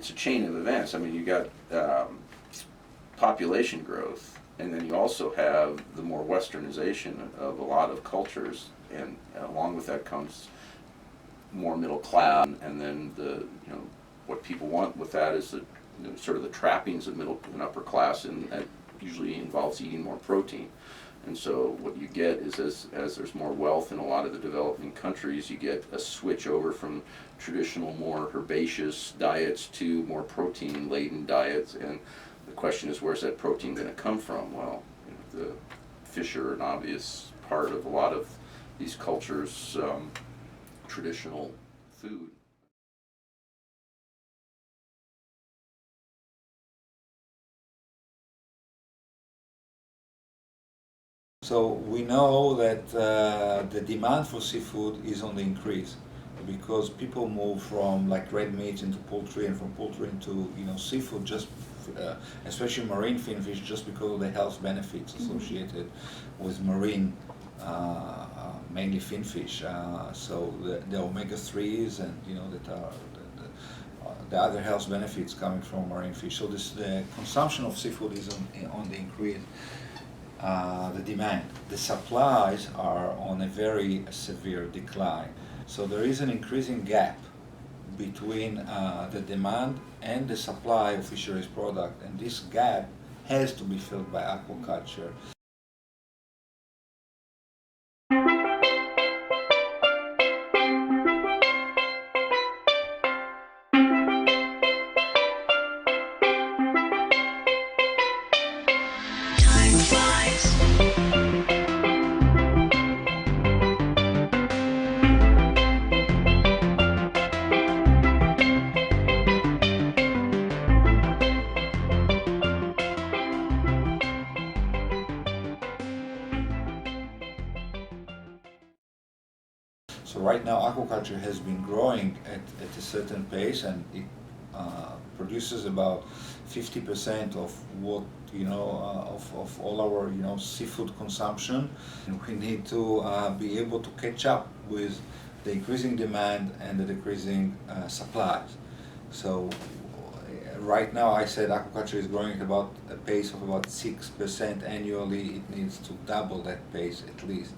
it's a chain of events. I mean, you got population growth, and then you also have the more westernization of a lot of cultures, and along with that comes more middle class, and then what people want with that is sort of the trappings of middle and upper class, and that usually involves eating more protein. And so what you get is as there's more wealth in a lot of the developing countries, you get a switch over from traditional more herbaceous diets to more protein laden diets. And the question is, where's that protein going to come from? Well, the fish are an obvious part of a lot of these cultures' traditional food. So we know that the demand for seafood is on the increase because people move from like red meat into poultry, and from poultry into seafood, just especially marine finfish, just because of the health benefits associated with marine, mainly finfish. So the omega-3s and that are the other health benefits coming from marine fish. So the consumption of seafood is on the increase. The demand. The supplies are on a very severe decline. So there is an increasing gap between the demand and the supply of fisheries product, and this gap has to be filled by aquaculture. So right now aquaculture has been growing at a certain pace, and it produces about 50% of what of all our seafood consumption. And we need to be able to catch up with the increasing demand and the decreasing supplies. So right now I said aquaculture is growing at about a pace of about 6% annually. It needs to double that pace at least.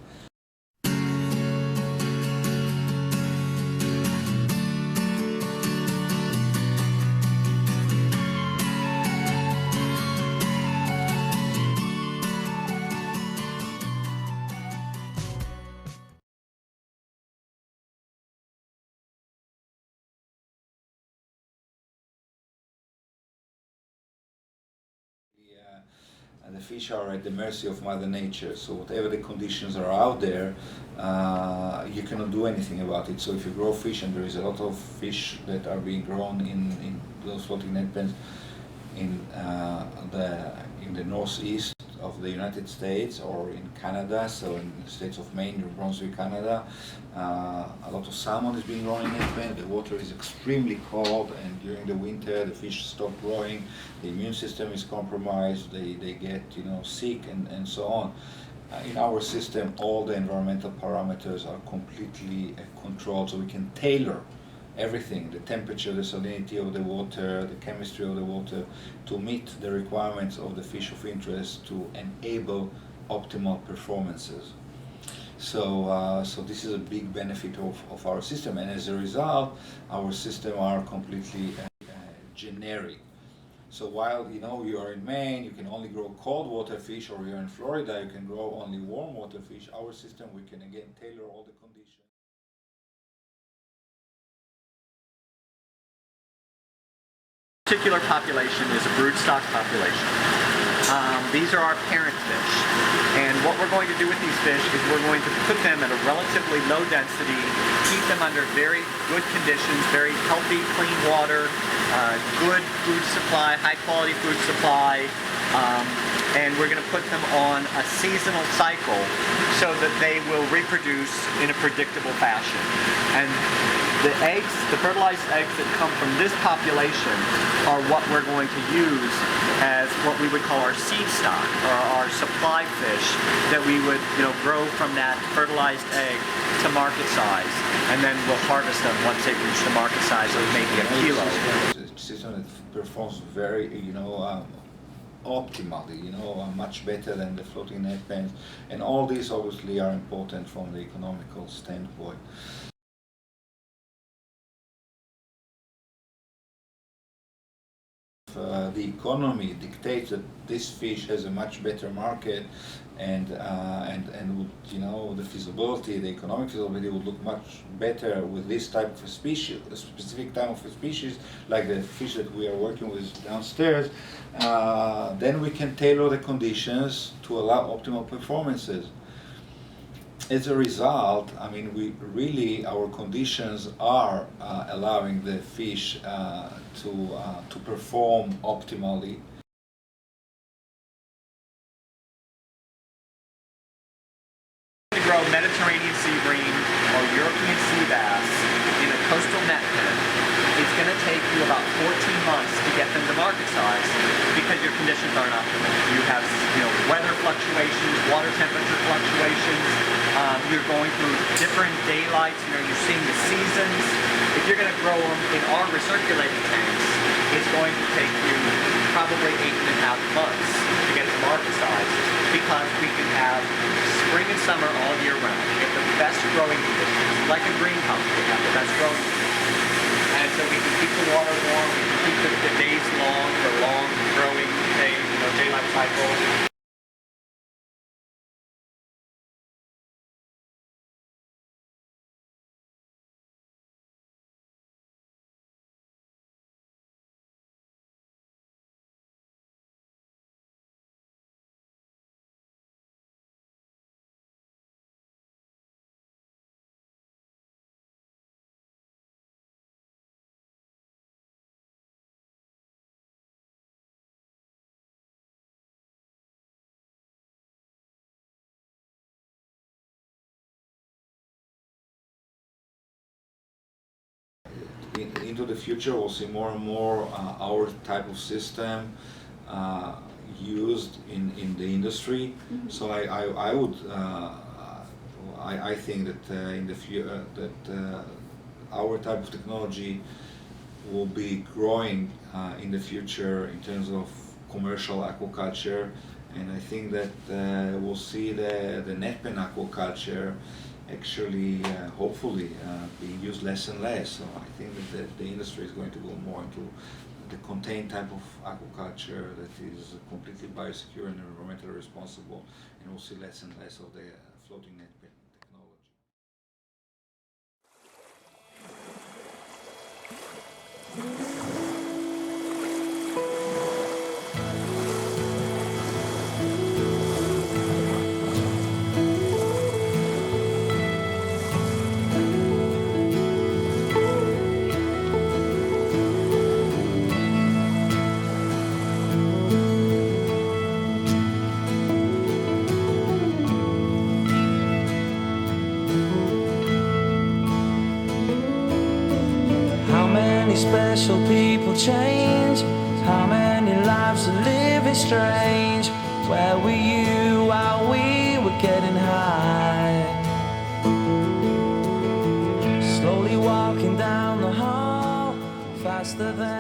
And the fish are at the mercy of Mother Nature, so whatever the conditions are out there, you cannot do anything about it. So if you grow fish, and there is a lot of fish that are being grown in those floating net pens in the northeast of the United States or in Canada, so in the states of Maine, New Brunswick, Canada, a lot of salmon is being grown in net pens. The water is extremely cold, and during the winter the fish stop growing, the immune system is compromised, they get sick and so on. In our system, all the environmental parameters are completely controlled, so we can tailor everything, the temperature, the salinity of the water, the chemistry of the water, to meet the requirements of the fish of interest to enable optimal performances. So this is a big benefit of our system, and as a result, our system are completely generic. So while you are in Maine, you can only grow cold water fish, or you're in Florida, you can grow only warm water fish. Our system, we can again tailor all the conditions. Particular population is a broodstock population. These are our parent fish, and what we're going to do with these fish is we're going to put them at a relatively low density, keep them under very good conditions, very healthy, clean water, good food supply, high quality food supply, and we're going to put them on a seasonal cycle so that they will reproduce in a predictable fashion. And the eggs, the fertilized eggs that come from this population are what we're going to use as what we would call our seed stock, or our supply fish that we would grow from that fertilized egg to market size, and then we'll harvest them once they reach the market size of maybe a kilo. System that performs very, optimally, much better than the floating net pens, and all these obviously are important from the economical standpoint. The economy dictates that this fish has a much better market, and would, the feasibility, the economic feasibility would look much better with this type of a species, a specific type of a species, like the fish that we are working with downstairs. Then we can tailor the conditions to allow optimal performances. As a result, I mean, our conditions are allowing the fish to perform optimally. To grow Mediterranean sea bream or European sea bass in a coastal net pen, it's going to take you about 14 months to get them to market size because your conditions aren't optimal. You have, weather fluctuations, water temperature fluctuations. You're going through different daylights. You're seeing the seasons. If you're going to grow them in our recirculating tanks, it's going to take you probably 8.5 months to get to market size because we can have spring and summer all year round. We have the best growing conditions, like a greenhouse. We have the best growing conditions. And so we can keep the water warm, we can keep the days long for long growing daylight cycle. Into the future, we'll see more and more our type of system used in the industry. Mm-hmm. So I think that in the future our type of technology will be growing in the future in terms of commercial aquaculture, and I think that we'll see the net pen aquaculture actually, hopefully, being used less and less. So I think that the industry is going to go more into the contained type of aquaculture that is completely biosecure and environmentally responsible, and we'll see less and less of the floating net pen technology. Special people change. How many lives are living strange? Where were you while we were getting high? Slowly walking down the hall, faster than